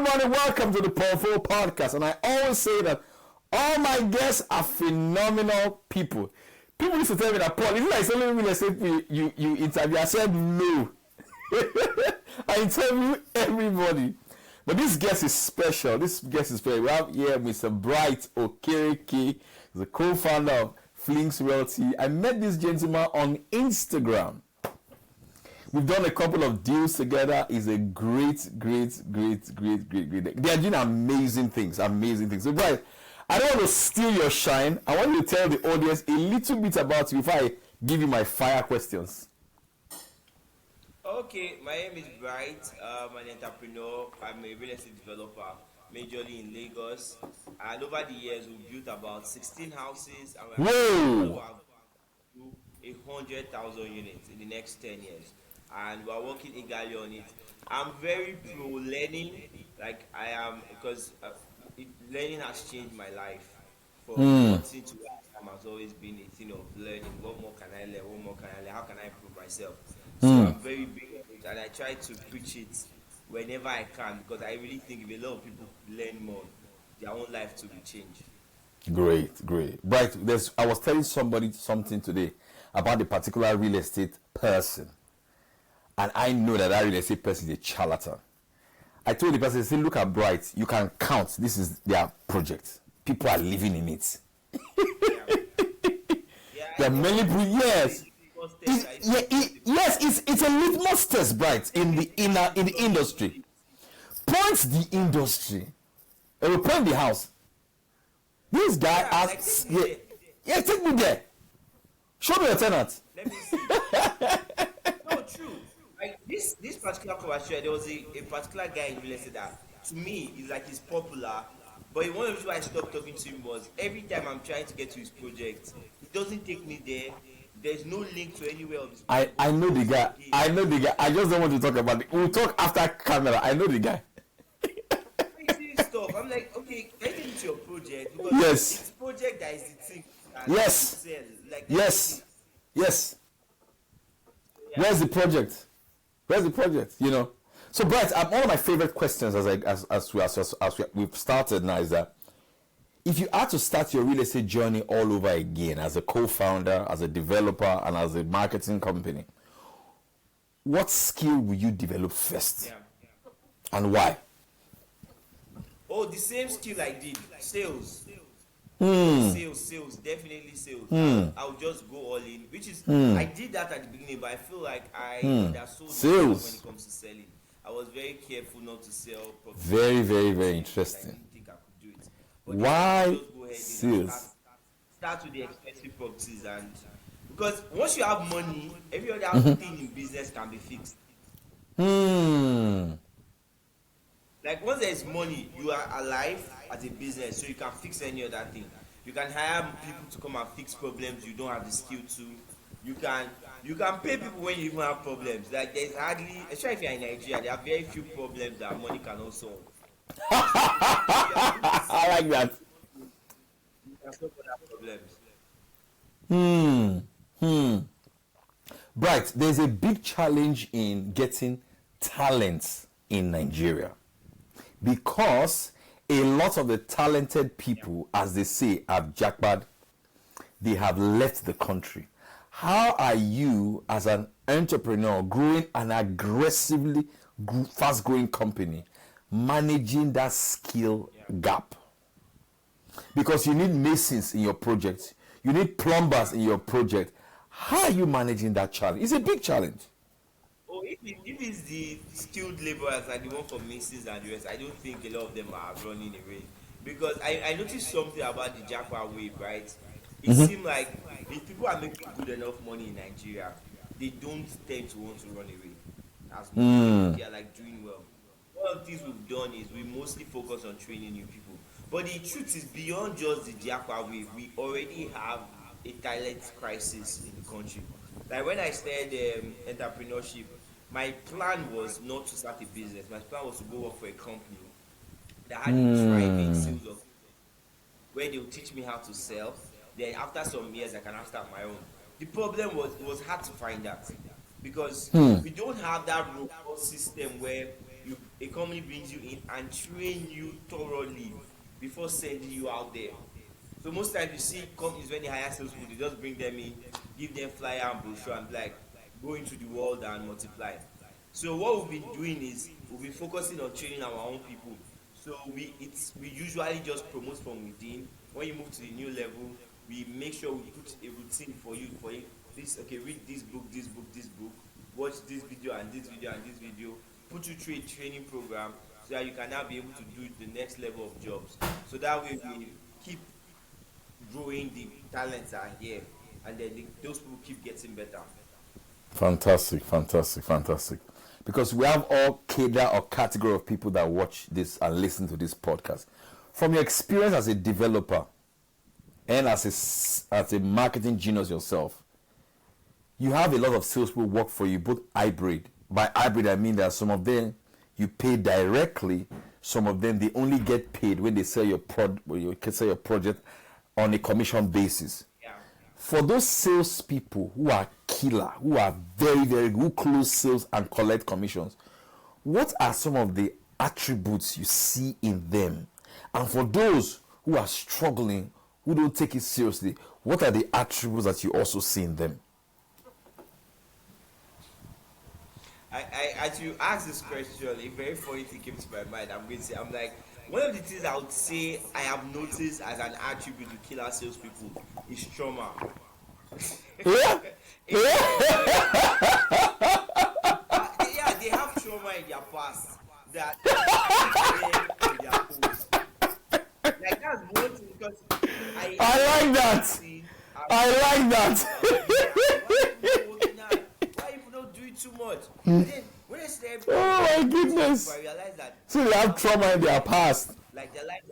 good morning. Welcome to the Powerful Podcast. And I always say that all my guests are phenomenal people. People used to tell me that, Paul, is it like something real estate you interview? I said no. I interview everybody. But this guest is special. This guest is special. We have here Mr. Bright Okereke, the co-founder of FLINX Realty. I met this gentleman on Instagram. We've done a couple of deals together. He's a great. They are doing amazing things. So, Bright, I don't want to steal your shine. I want you to tell the audience a little bit about you before I give you my fire questions. Okay, my name is Bright. I'm an entrepreneur. I'm a real estate developer, majorly in Lagos. And over the years, we've built about 16 houses. And we're Whoa! 100,000 units in the next 10 years. And we're working eagerly on it. I'm very pro learning, like I am, because learning has changed my life. For nothing to time has always been a thing of learning. What more can I learn? What more can I learn? How can I improve myself? So I'm very big on it, and I try to preach it whenever I can, because I really think if a lot of people learn more, their own life to be changed. Great. Bright, I was telling somebody something today about a particular real estate person. And I know that real estate person is a charlatan. I told the person, say, look at Bright, you can count. This is their project. People are living in it. There are many people, yes. It's a litmus test, Bright, in the industry. Points the industry. It will point the house. This guy asks, take me there. Show me your tenant. Let me see. No, true. Like this particular commercial, there was a particular guy in real estate that, to me, he's popular. But one of the reasons why I stopped talking to him was every time I'm trying to get to his project, he doesn't take me there. There's no link to anywhere of his project. I know the guy. I just don't want to talk about it. We'll talk after camera. I know the guy. Stuff. I'm like, okay, get into your project, because yes. It's project that is the thing. Yes. Sell. Like, yes. Yeah. Where's the project? You know. So, Bright, one of my favorite questions as we've started now is that if you had to start your real estate journey all over again as a co-founder, as a developer, and as a marketing company, what skill will you develop first, and why? Oh, the same skill I did, sales. Sales, definitely sales. I'll just go all in, which is, I did that at the beginning, but I feel like I undersold sales when it comes to selling. I was very careful not to sell property. Very interesting. I didn't think I could do it. But why just go ahead sales? Start with the expensive properties, and because once you have money, every other thing in business can be fixed. Like once there is money, you are alive as a business, so you can fix any other thing. You can hire people to come and fix problems you don't have the skill to. You can pay people when you even have problems. Like there's hardly, especially if you're in Nigeria, there are very few problems that money cannot solve. I like that. You can solve other problems. Bright, there's a big challenge in getting talent in Nigeria, because a lot of the talented people, as they say, have jackpot. They have left the country. How are you, as an entrepreneur, growing an aggressively fast-growing company, managing that skill gap? Because you need masons in your project. You need plumbers in your project. How are you managing that challenge? It's a big challenge. Oh, if it's the skilled laborers like the one from Macy's and the rest, I don't think a lot of them are running away. Because I noticed something about the jackpot wave, right? It seems like if people are making good enough money in Nigeria, they don't tend to want to run away. As much they are like doing well. One of the things we've done is we mostly focus on training new people. But the truth is, beyond just the jackpot wave, we already have a talent crisis in the country. Like when I started entrepreneurship, my plan was not to start a business. My plan was to go work for a company that had a thriving sales of, where they would teach me how to sell. Then after some years, I can now start my own. The problem was it was hard to find that, because we don't have that robust system where a company brings you in and train you thoroughly before sending you out there. So most times you see companies when they hire salespeople, they just bring them in, give them flyer and brochure and be like, go into the world and multiply. So what we've been doing is we've been focusing on training our own people. So we usually just promote from within. When you move to the new level, we make sure we put a routine for you. This, okay, read this book, this book, this book, watch this video and this video and this video. Put you through a training program so that you can now be able to do the next level of jobs. So that way we keep growing, the talents are here, and then those people keep getting better. Fantastic, fantastic, fantastic. Because we have all cadre or category of people that watch this and listen to this podcast. From your experience as a developer and as a marketing genius yourself, you have a lot of salespeople work for you, both hybrid. By hybrid, I mean that some of them you pay directly, some of them they only get paid when they sell your project on a commission basis. Yeah. For those salespeople who are killer, who are very, very good, who close sales and collect commissions, what are some of the attributes you see in them? And for those who are struggling, who don't take it seriously, what are the attributes that you also see in them? As you ask this question, a very funny thing came to my mind. I'm going to say, I'm like, one of the things I would say I have noticed as an attribute to killer salespeople is trauma. Yeah. Yeah, they have trauma in their past that in their post. Like that's one thing because I like that. I like that. Why people don't do it too much? And then when I say Oh my goodness. I realize that So they have trauma in their past. like their life.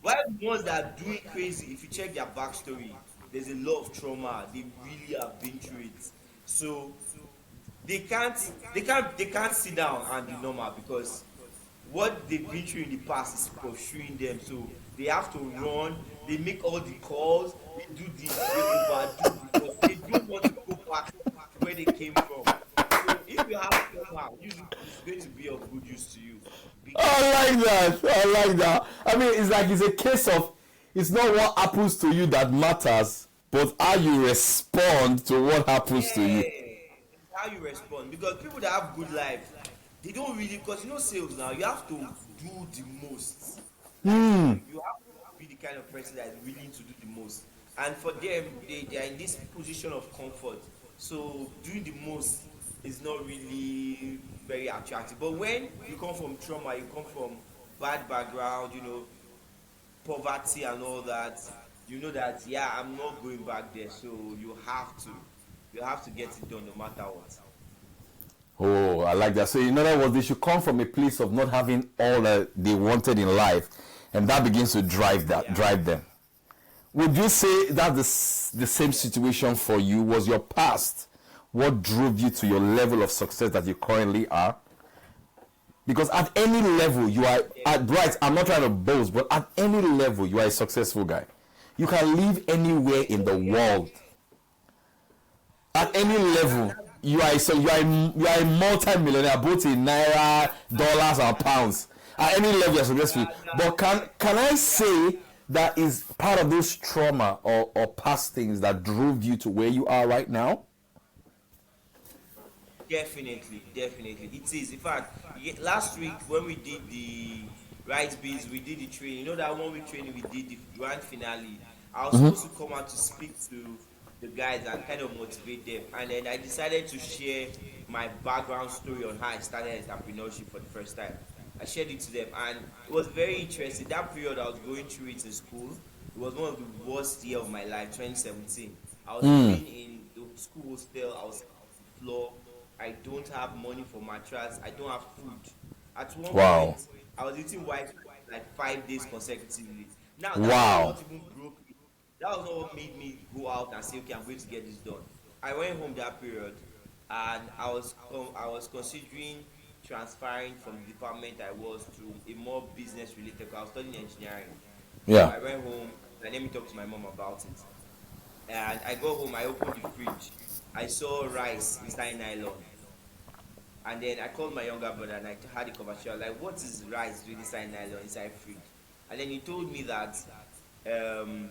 Why the ones that are doing crazy? If you check their backstory, there's a lot of trauma. They really have been through it. So they can't sit down and be normal because what they've been through in the past is pursuing them. So they have to run. They make all the calls. They do this. They overdo because they don't want to go back to where they came from. So if you have trauma, it's going to be of good use to you. I like that. I like that. I mean, it's like it's a case of it's not what happens to you that matters, but how you respond to what happens to you. How you respond because people that have good lives they don't really because you know sales now you have to do the most. You have to be the kind of person that is willing to do the most, and for them they are in this position of comfort, so doing the most is not really very attractive. But when you come from trauma, you come from bad background, poverty and all that, you know that yeah I'm not going back there, so you have to get it done no matter what. Oh, I like that. So, in other words, they should come from a place of not having all that they wanted in life, and that begins to drive them. Would you say that the same situation for you was your past? What drove you to your level of success that you currently are? Because at any level you are at right, I'm not trying to boast, but at any level you are a successful guy. You can live anywhere in the world. At any level, you are a multi-millionaire, both in naira, dollars, and pounds. At any level, you're successful. But can I say that is part of those trauma or past things that drove you to where you are right now? Definitely, definitely. It is. In fact, last week when we did the rights biz, we did the training. You know that 1 week training we did the grand finale. I was supposed to come out to speak to the guys and kind of motivate them. And then I decided to share my background story on how I started entrepreneurship for the first time. I shared it to them and it was very interesting. That period I was going through it in school. It was one of the worst year of my life, 2017. I was living in the school hostel. I was on the floor. I don't have money for mattress. I don't have food. At one Wow. point, I was eating white like 5 days consecutively. Now, Wow. not even broke. That was not what made me go out and say, okay, I'm going to get this done. I went home that period, and I was considering transferring from the department I was to a more business related. Because I was studying engineering. So Yeah. I went home and let me talk to my mom about it. And I got home, I opened the fridge. I saw rice inside nylon. And then I called my younger brother and I had a conversation like, what is rice doing inside nylon, inside fridge? And then he told me that um,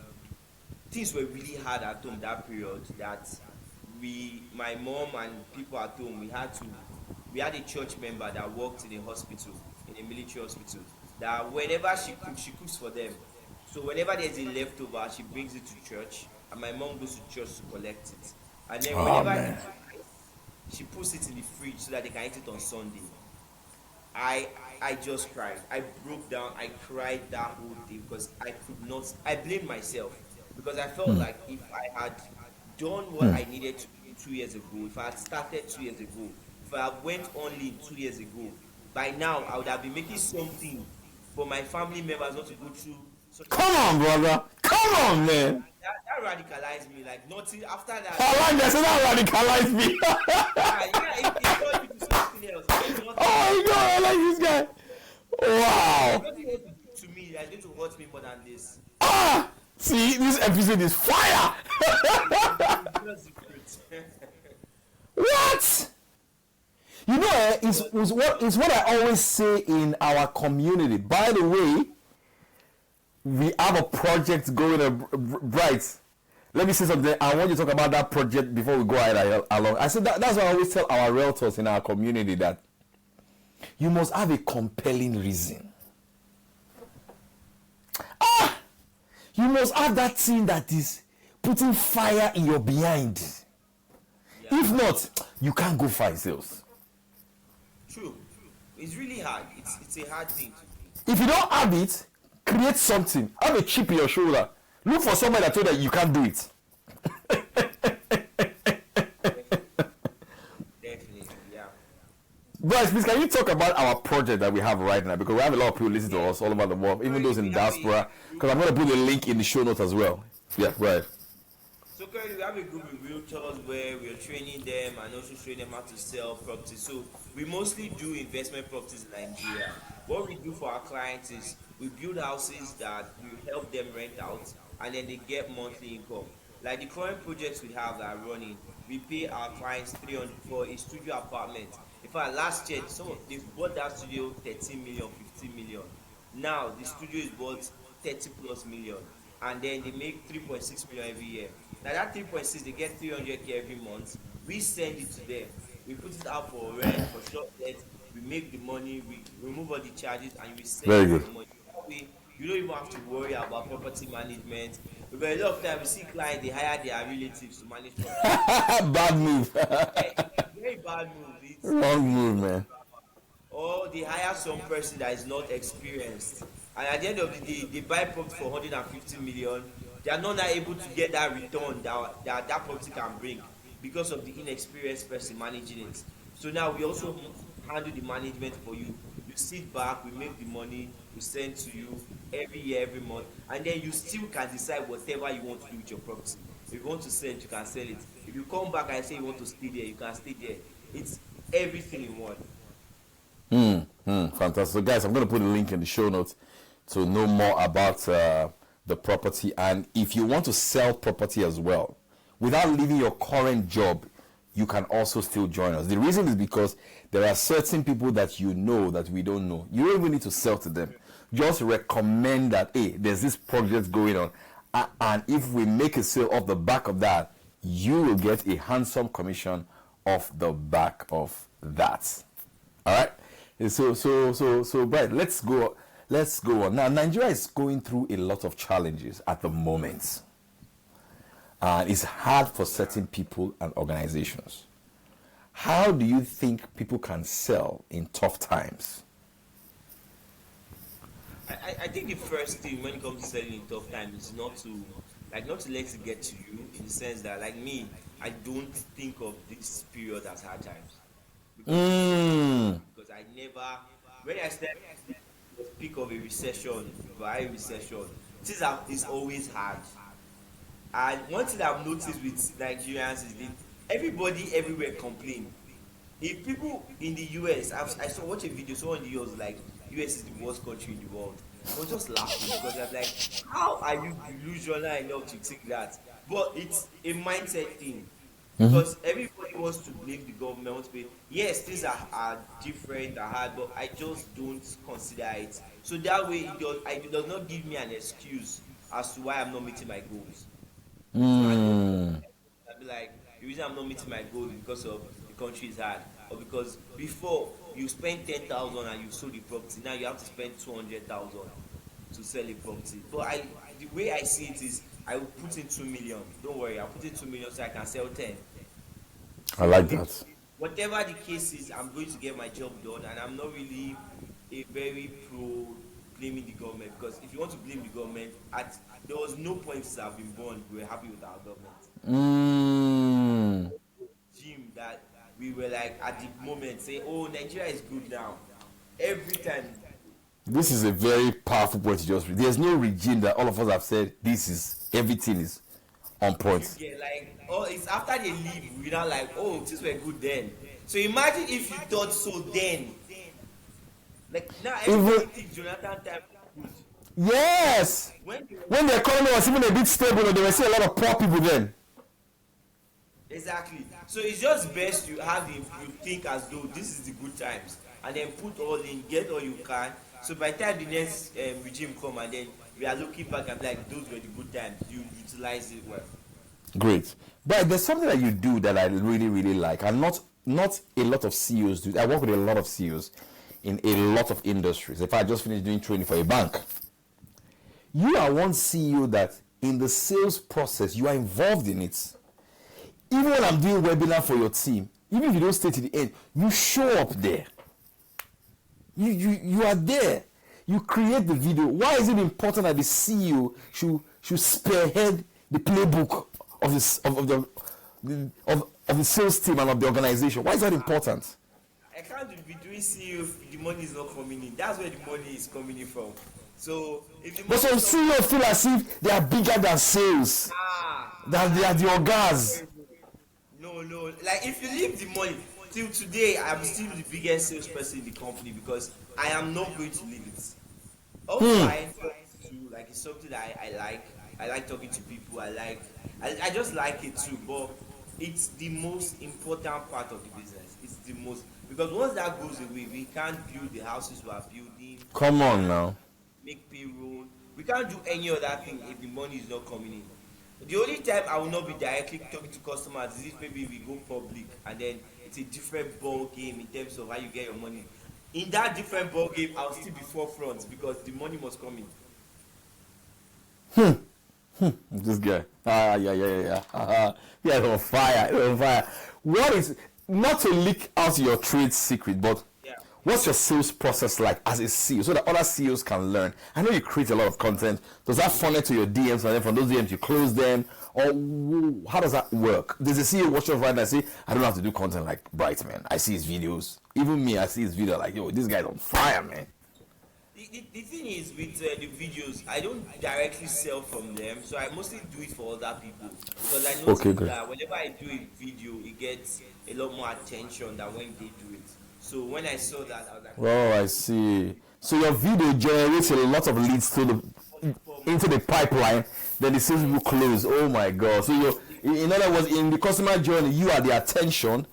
things were really hard at home that period. That my mom and people at home, we had a church member that worked in a hospital, in a military hospital. That whenever she cooks for them. So whenever there's a leftover, she brings it to church, and my mom goes to church to collect it. And then Oh whenever man. she puts it in the fridge so that they can eat it on Sunday. I I just cried. I broke down. I cried that whole day because I could not. I blamed myself because I felt like if I had done what I needed to do 2 years ago, if I had started 2 years ago, if I had went on leave 2 years ago, by now I would have been making something for my family members not to go through such a Come on, pain. brother. Come on, man. That radicalized me. Like nothing after that. I like that. So that radicalized me. It turned me to something else. There's Oh nothing my god, I like this guy. there's Wow. nothing else to me that's going to hurt me more than this. Ah, see, this episode is fire. Just the truth. What? You know, it's what I always say in our community. By the way, we have a project going bright. Let me say something. I want you to talk about that project before we go ahead along. I said that's what I always tell our realtors in our community, that you must have a compelling reason. You must have that thing that is putting fire in your behind. Yeah, If not, you can't go far in sales. true. It's really hard. It's a hard thing to do. If you don't have it, create something. Have a chip in your shoulder. Look for somebody that told you that you can't do it. Definitely, yeah. Bryce, please, can you talk about our project that we have right now? Because we have a lot of people listening to us all over the world, even those in We have diaspora. a Because I'm going to put a link in the show notes as well. Yeah, right. So currently we have a group in realtors where we are training them and also training them how to sell properties. So we mostly do investment properties in Nigeria. What we do for our clients is we build houses that we help them rent out and then they get monthly income. Like the current projects we have that are running, we pay our clients 300 for a studio apartment. In fact, last year, they bought that studio 13 million, 15 million. Now the studio is worth 30 plus million, and then they make 3.6 million every year. Now that 3.6, they get 300K every month. We send it to them. We put it out for rent, for short let. We make the money. We remove all the charges, and we send Very you good. the money. That way, you don't even have to worry about property management. Because a lot of times we see clients, they hire their relatives to manage property. Bad move. It's a very bad move. Wrong move, man. Or they hire some person that is not experienced, and at the end of the day they buy property for 150 million. They are not now able to get that return that property can bring because of the inexperienced person managing it. So now we also handle the management for you. You sit back, we make the money, we send to you every year, every month, and then you still can decide whatever you want to do with your property. If you want to sell it, you can sell it. If you come back and say you want to stay there, you can stay there. It's everything in one. Fantastic. So, guys, I'm going to put a link in the show notes to know more about the property. And if you want to sell property as well, without leaving your current job, you can also still join us. The reason is because there are certain people that you know that we don't know. You don't even need to sell to them. Just recommend that, hey, there's this project going on. And if we make a sale off the back of that, you will get a handsome commission off the back of that. All right. So, Brad, let's go on. Now, Nigeria is going through a lot of challenges at the moment. And it's hard for certain people and organizations. How do you think people can sell in tough times? I think the first thing when it comes to selling in tough times is not to let it get to you, in the sense that, like me, I don't think of this period as hard times, because I never, when I started to speak of a recession, by recession, it's always hard. And one thing I've noticed with Nigerians is that everybody everywhere complain. If people in the US, I saw watch a video, someone in the US was like, US is the worst country in the world. I was just laughing because I was like, how are you delusional enough to think that? But it's a mindset thing. because everybody wants to blame the government. Wants to be, yes, things are different, are hard, but I just don't consider it. So that way, it does not give me an excuse as to why I'm not meeting my goals. So I don't. Mm. I'll be like, the reason I'm not meeting my goal is because of the country is hard, or because before you spend 10,000 and you sold the property, now you have to spend 200,000 to sell a property. But the way I see it is, I will put in 2 million. Don't worry, I'll put in 2 million so I can sell 10. I So like that. whatever the case is, I'm going to get my job done, and I'm not really a very pro blaming the government, because if you want to blame the government, there was no point since I've been born we were happy with our government. Mm. Gym that we were like at the moment say, oh, Nigeria is good now. Every time This is a very powerful point to just read. There's no regime that all of us have said this is everything is on you point. get like, oh, it's after they leave we now like, oh, things were good then. So imagine if you thought so then. Like now everybody Even thinks Jonathan time was good. yes, When when the economy was even a bit stable, there were still a lot of poor people then. exactly. So it's just best you think as though this is the good times, and then put all in, get all you can. So by the time the next regime come, and then we are looking back and be like, those were the good times. You utilize it well. Great, but there's something that you do that I really really like, and not a lot of CEOs do. I work with a lot of CEOs in a lot of industries. If I just finished doing training for a bank, you are one CEO that in the sales process you are involved in it. Even when I'm doing webinar for your team, even if you don't stay to the end, you show up there. You are there. You create the video. Why is it important that the CEO should spearhead the playbook of the sales team and of the organization? Why is that important? I can't be doing CEO if the money is not coming in. That's where the money is coming in from. So if the But some CEOs feel as if they are bigger than sales, that they are the orgas. no, like if you leave the money till today, I'm still the biggest salesperson in the company because I am not going to leave it. Also, I enjoy it too. Like it's something that I like. I like talking to people. I just like it too. But it's the most important part of the business. It's the most, because once that goes away, we can't build the houses we are building. Come on now. Make payroll. We can't do any other thing if the money is not coming in. The only time I will not be directly talking to customers is if maybe we go public, and then it's a different ball game in terms of how you get your money. In that different ball game, I'll still be forefront because the money must come in. This guy. Yeah. He's on fire. He's on fire. What is, not to leak out your trade secret, but Yeah. what's your sales process like as a CEO so that other CEOs can learn? I know you create a lot of content. Does that funnel to your DMs, and then from those DMs you close them? Or how does that work? There's a CEO watching right now and say, I don't have to do content like Bright, man. I see his videos. Even me, I see his video like, yo, this guy's on fire, man. The thing is with the videos, I don't directly sell from them, so I mostly do it for other people because I notice Okay, good. that whenever I do a video, it gets a lot more attention than when they do it. So when I saw that, I was like, Oh, I see. So your video generates a lot of leads to into the pipeline, then the sales will close. Oh my God. So in other words, in the customer journey, you are the attention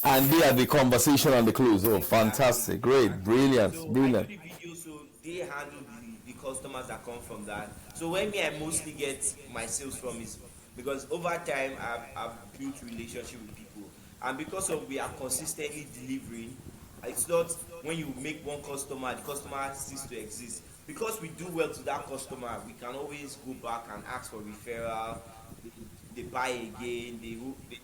and they are the conversation and the close. Oh, fantastic. Great. Brilliant. so I Brilliant. do the video, so they handle the customers that come from that. So when me, I mostly get my sales from is because over time I've built relationship with people, and because of we are consistently delivering. It's not when you make one customer, the customer ceases to exist. Because we do well to that customer, we can always go back and ask for referral. They buy again, they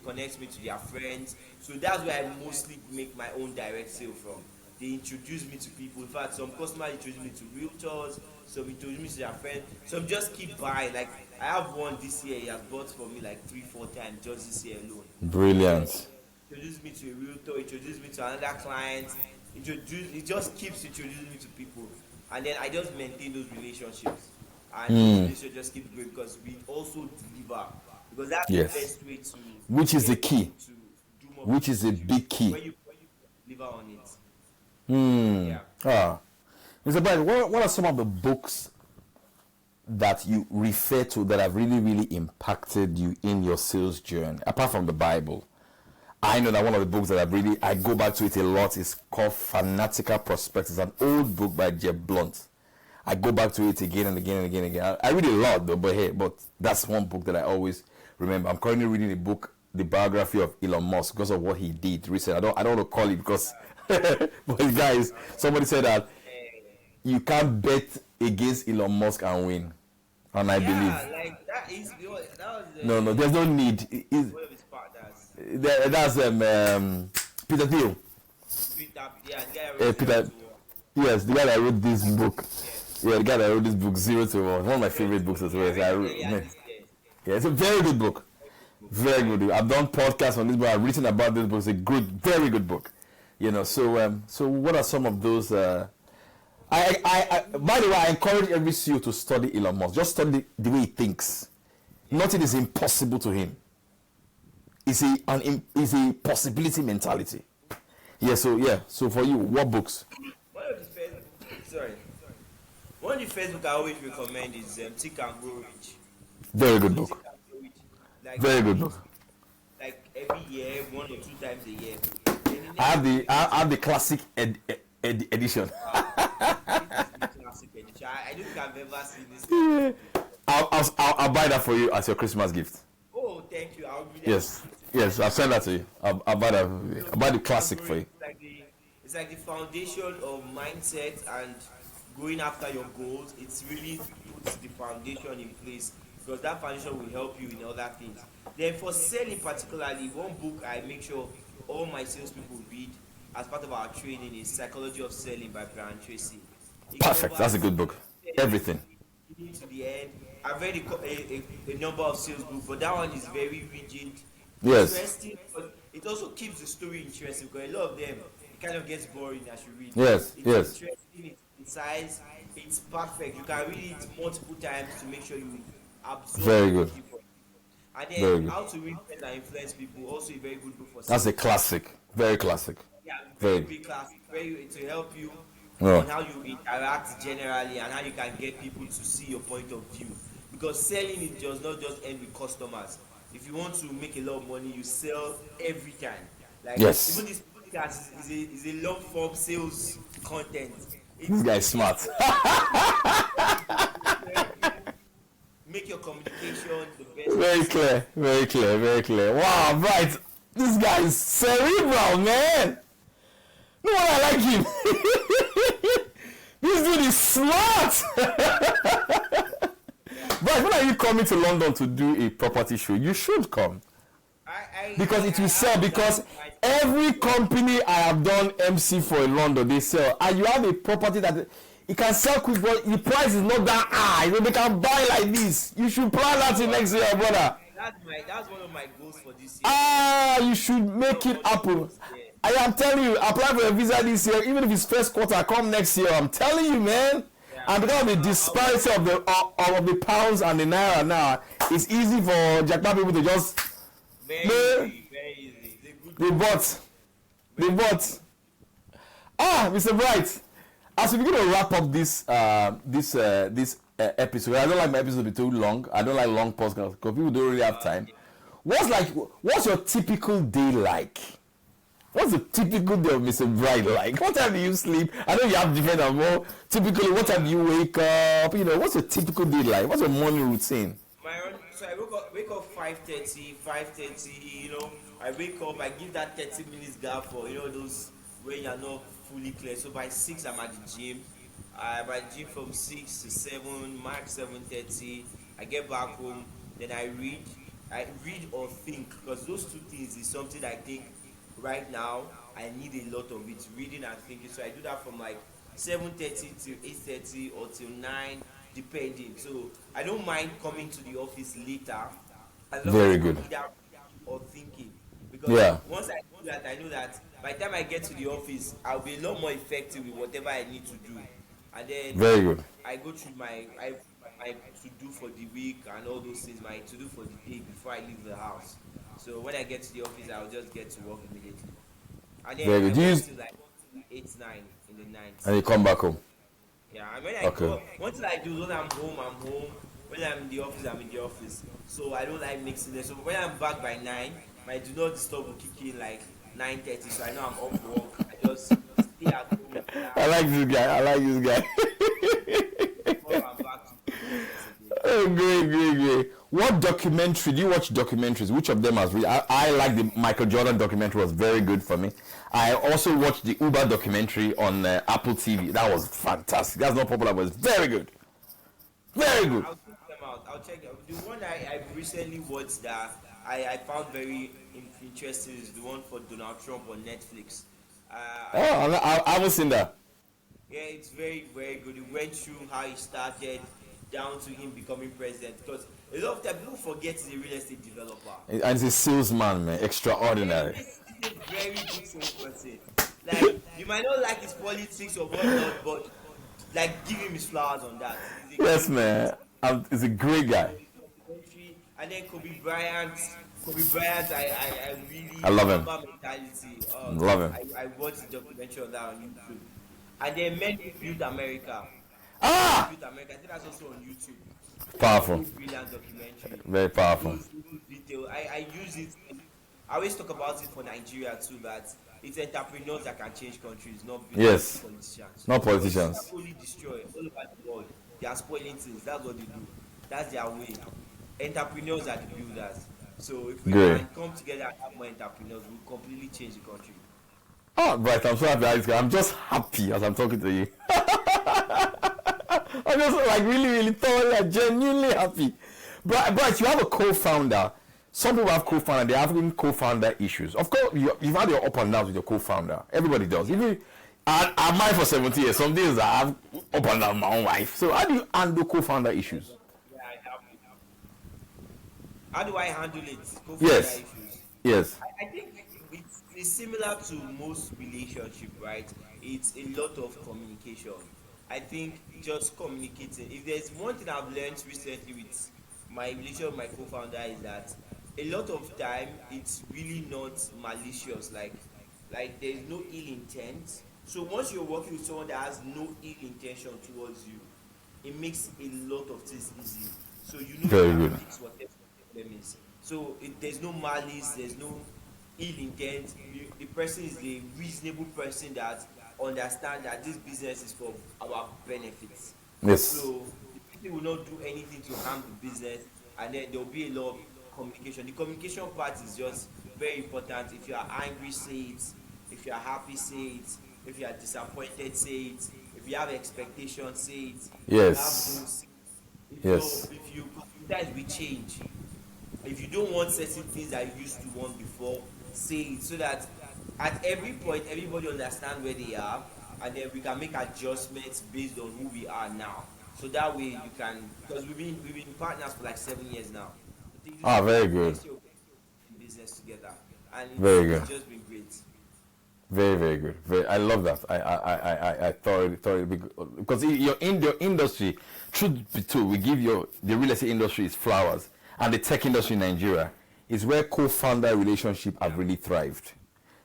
connect me to their friends. So that's where I mostly make my own direct sale from. They introduce me to people. In fact, some customers introduce me to realtors, some introduce me to their friends, some just keep buying. Like I have one this year, he has bought for me like 3-4 times just this year alone. Brilliant. Introduce me to a realtor, introduce me to another client, it just keeps introducing me to people, and then I just maintain those relationships, and those relationships just keep going because we also deliver, because that's Yes. the best way to Which is the get key. people to do more Which is a business with big you. key. When you deliver on it. Yeah. Mr. Brian, what are some of the books that you refer to that have really, really impacted you in your sales journey, apart from the Bible? I know that one of the books that I go back to it a lot is called Fanatical Prospects. It's an old book by Jeb Blunt. I go back to it again and again and again and again. I read a lot though, but that's one book that I always remember. I'm currently reading a book, the biography of Elon Musk, because of what he did recently. I don't want to call it because, but guys, somebody said that you can't bet against Elon Musk and win, and I believe. Like that is that was No, there's no need. one of his partners. That's Peter Thiel. Peter. Yes, the guy that wrote this book. Yeah, the guy that wrote this book, 0 to 1. One of my favorite books as well. Yeah, it's a very good book. Very good. I've done podcasts on this book. I've written about this book. It's a good, very good book. So what are some of those? By the way, I encourage every CEO to study Elon Musk. Just study the way he thinks. Nothing is impossible to him. It's a possibility mentality. So for you, what books? One of the first book I always recommend is Think and Grow Rich. Very good book. Very good book. Like every year, 1 or 2 times a year. I have the classic edition. Classic edition. I don't think I've ever seen this. I'll buy that for you as your Christmas gift. Oh, thank you. I'll be there. Yes, I'll send that to you. I'll buy that. I'll buy the classic for you. It's like the foundation of mindset and going after your goals. It's really puts the foundation in place because that foundation will help you in other things. Then for selling particularly, one book I make sure all my salespeople read as part of our training is Psychology of Selling by Brian Tracy. Perfect. That's a good book. Everything. To the end. I've read a number of sales books, but that one is very rigid. Yes. Interesting, but it also keeps the story interesting because a lot of them it kind of gets boring as you read. Yes. It's interesting, it's concise, it's perfect. You can read it multiple times to make sure you absorb. Very good. And then How to Win Friends and Influence People, also a very good book for That's a classic. Very classic. Yeah, very classic. To help you on how you interact generally and how you can get people to see your point of view. Because selling it does not just end with customers. If you want to make a lot of money, you sell every time. Like yes. Even this podcast is a long form sales content. This guy is smart. Make your communication the best. Very clear. Wow, right. This guy is cerebral, man. No one I like him. This dude is smart. But when are you coming to London to do a property show? You should come. Because it will sell. Because every company I have done MC for in London, they sell. And you have a property that it can sell quick, but the price is not that high. So they can buy like this. You should plan that in next year, brother. That's one of my goals for this year. You should make it happen. I am telling you, apply for a visa this year. Even if it's first quarter, come next year. I'm telling you, man. And because of the disparity of the pounds and the naira now, it's easy for Jackpot people to just very easy. They bought. Mr. Bright, as we begin to wrap up this episode, I don't like my episode to be too long. I don't like long podcasts because people don't really have time. What's your typical day like? What's the typical day of Mr. Bright like? What time do you sleep? I know you have different and more. Typically, what time do you wake up? What's your typical day like? What's your morning routine? So I wake up 5:30. I wake up. I give that 30 minutes gap for those when you're not fully clear. So by 6 I'm at the gym. I'm at the gym from 6 to 7, max 7:30. I get back home. Then I read or think because those two things is something I think. Right now, I need a lot of it, reading and thinking. So I do that from like 7:30 to 8:30 or till 9, depending. So I don't mind coming to the office later. Very good. Or thinking, because once I do that, I know that by the time I get to the office, I'll be a lot more effective with whatever I need to do. And then very good. I go through my to do for the week and all those things, my to do for the day before I leave the house. So when I get to the office, I'll just get to work immediately. And then very good. Till like 8, 9 in the night. And you come back home. Yeah, and when I go, once I do, when I'm home, I'm home. When I'm in the office, I'm in the office. So I don't like mixing it. So when I'm back by 9, my do not disturb will kick in like 9:30, so I know I'm off work. I just stay at home, I relax, like this guy. I like this guy. before I'm back to the business again. Oh, great, great, great. What documentary do you watch? Documentaries? Which of them has really? I like the Michael Jordan documentary. Was very good for me. I also watched the Uber documentary on Apple TV. That was fantastic. That's not popular, but it's very good. Very good. I'll check them out. I'll check them. The one I recently watched that I found very interesting is the one for Donald Trump on Netflix. Oh, I I haven't seen that. Yeah, it's very, very good. It went through how he started down to him becoming president. Because a lot of time people forget he's a real estate developer. And he's a salesman, man. Yeah, Extraordinary. this is a very good salesperson. Like, you might not like his politics or whatnot, but like, give him his flowers on that. He's a Yes, good man. He's a great guy. documentary. And then Kobe Bryant. Kobe Bryant, I really I love him. Mamba mentality. Love him. I watched the documentary on that on YouTube. And then Men Who Built America. Ah, Built America. I think that's also on YouTube. powerful. Very brilliant documentary. Very powerful. Those little detail. I use it. I always talk about it for Nigeria too. That it's entrepreneurs that can change countries, not Yes. politicians. Not politicians. They only destroy all over the world. They are spoiling things. That's what they do. That's their way. Entrepreneurs are the builders. So if we Great. can come together and have more entrepreneurs, we'll completely change the country. Oh, right. I'm so happy. I'm just happy as I'm talking to you. I'm just like really, really thoroughly and genuinely happy. But you have a co-founder. Some people have co-founder. They have even co-founder issues. Of course, you've had your up and downs with your co-founder. Everybody does. Even I'm married for 17 years. Some days I have up and down with my own wife. So how do you handle co-founder issues? Yeah, I have. How do I handle it? Yes. Issues. Yes. I think it's similar to most relationship, right? It's a lot of communication. I think just communicating. If there's one thing I've learned recently with my relationship with my co-founder is that a lot of time it's really not malicious. Like there's no ill intent. So once you're working with someone that has no ill intention towards you, it makes a lot of things easy. So you know Very you can good. fix whatever problem is. So there's no malice, there's no ill intent. The person is a reasonable person that understand that this business is for our benefits. Yes. So the person will not do anything to harm the business, and then there will be a lot of communication. The communication part is just very important. If you are angry, say it. If you are happy, say it. If you are disappointed, say it. If you have expectations, say it. Yes. If you have goals, Yes. if you guys will change. If you don't want certain things that you used to want before, say it so that at every point everybody understand where they are, and then we can make adjustments based on who we are now. So that way you can, because we've been partners for like 7 years now. I think Ah, very good. in business together, and Very good. it's just been great. Very, very good. I love that. I thoroughly because you're in your industry. Truth be told, we give the real estate industry is flowers, and the tech industry in Nigeria is where co-founder relationship have really thrived.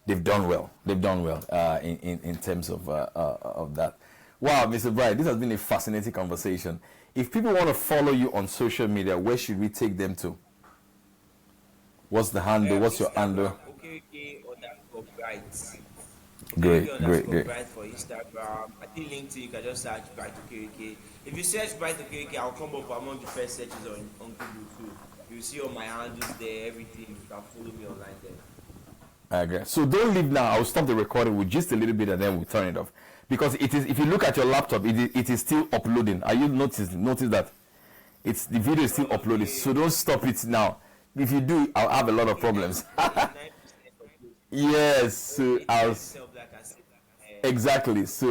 They've done well. They've done well in terms of that. Wow, Mr. Bright, this has been a fascinating conversation. If people want to follow you on social media, where should we take them to? What's the handle? What's your handle? Okereke_bright. Great. Bright for Instagram. I think LinkedIn you can just search Bright Okereke. If you search Bright Okereke, I'll come up among the first searches on Google too. You'll see all my handles there, everything. You can follow me online there. Okay. So don't leave now. I'll stop the recording with just a little bit and then we'll turn it off. Because it is, if you look at your laptop, it is still uploading. Are you notice that? The video is still uploading. So don't stop it now. If you do, I'll have a lot of problems. Yes. So exactly. So